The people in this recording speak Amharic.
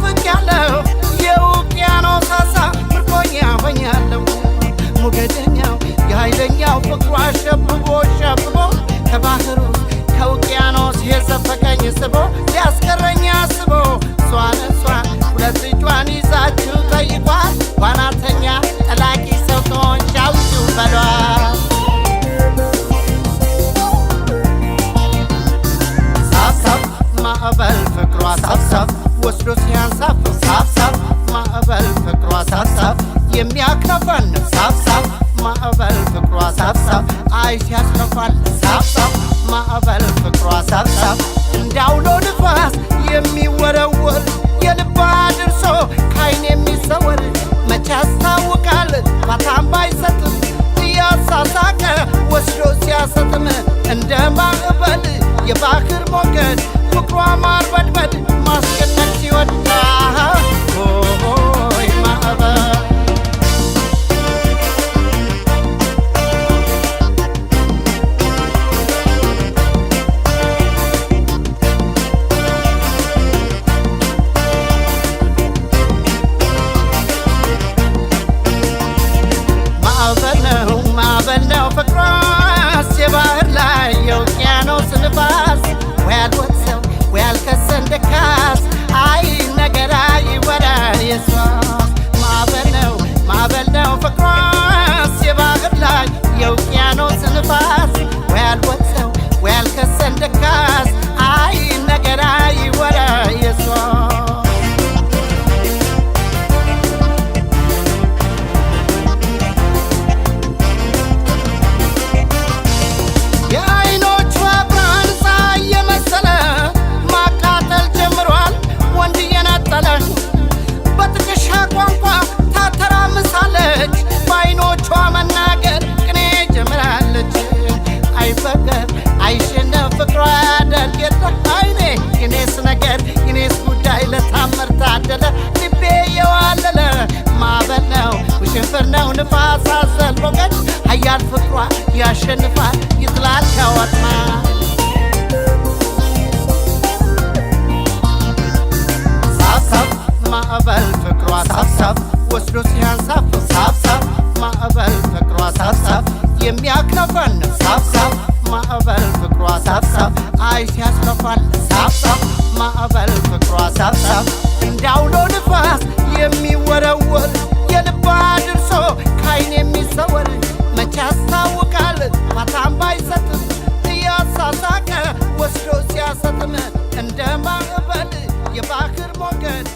ተናፍቄያለሁ የውቅያኖስ አሳ ምርኮኛ ሆኛለሁ ሞገደኛው የኃይለኛው ፍቅሩ አሸብቦ ከባህሩ ከውቅያኖስ የዘፈቀኝ ስቦ ሊያስቀረኝ አስቦ እሷን ሁለት እጇን ይዛችሁ ጠይቋት ዋናተኛ ጠላቂ ሰው ከሆንሽ አውጪው በሏት ሳብሳብ ማዕበል ፍቅሯ ሳብሳብ ወስዶ ሲያንሳፍፍ ሳብሳብ ማዕበል ፍቅሯ ሳብሳብ የሚያክነፈን ሳብሳብ ማዕበል ፍቅሯ ሳብሳብ አይ ሲያስከፋል ሳብሳብ ማዕበል ፍቅሯ ሳብሳብ እንዳውሎ ንፋስ የሚወረወር የልባ ድርሶ ካይን የሚሰወር መቼ ያስታውቃል ፋታም ባይሰጥም እያሳሳቀ ወስዶ ሲያሰጥም እንደ ማዕበል የባህር ሞገድ ፍቅሯ ማርበድበድ ማስጨነቅ ሲወዳ ሆይ ማዕበል ማዕበል ነው ፍቅሯስ የባህር ላይ የውቅያኖስ ንፋስ ወይ አልወሰው ወይ አልከሰን ደካስ አይ ነገራ ይወራል የሷስ ማዕበል ነው ፍቅሯስ የባህር ላይ የውቅያኖስ ንፋስ ወይ አልወሰው ወይ አልከሰን ደካስ አይ ነገራ ይወራል የሷስ በጥቅሻ ቋንቋ ታተራምሳለች በአይኖቿ መናገር ቅኔ ጀምራለች አይፈገር አይሸነፍ ፍቅሯ ያደርግ የለ አይኔ የኔስ ነገር የኔስ ጉዳይ ለታምር ታደለ ልቤ የዋለለ ማዕበል ነው ውሽንፍር ነው ንፋስ አዘል ሞገድ ኃያል ፍቅሯ ያሸንፋል ይጥላል ከወጥመድ ማዕበል ፍቅሯ ሳብሳብ ወስዶ ሲያንሳፍፍ ሳብሳብ ማዕበል ፍቅሯ ሳብሳብ የሚያክነፈን ሳብሳብ ማዕበል ፍቅሯ ሳብሳብ አይ ሲያስከፋል ሳብሳብ ማዕበል ፍቅሯ ሳብሳብ እንዳውሎ ንፋስ የሚወረወር የልባ ድርሶ ካይን የሚሰወር መቼ ያስታውቃል ፋታም ባይሰጥም እያሳሳቀ ወስዶ ሲያሰጥም እንደ ማዕበል የባህር ሞገድ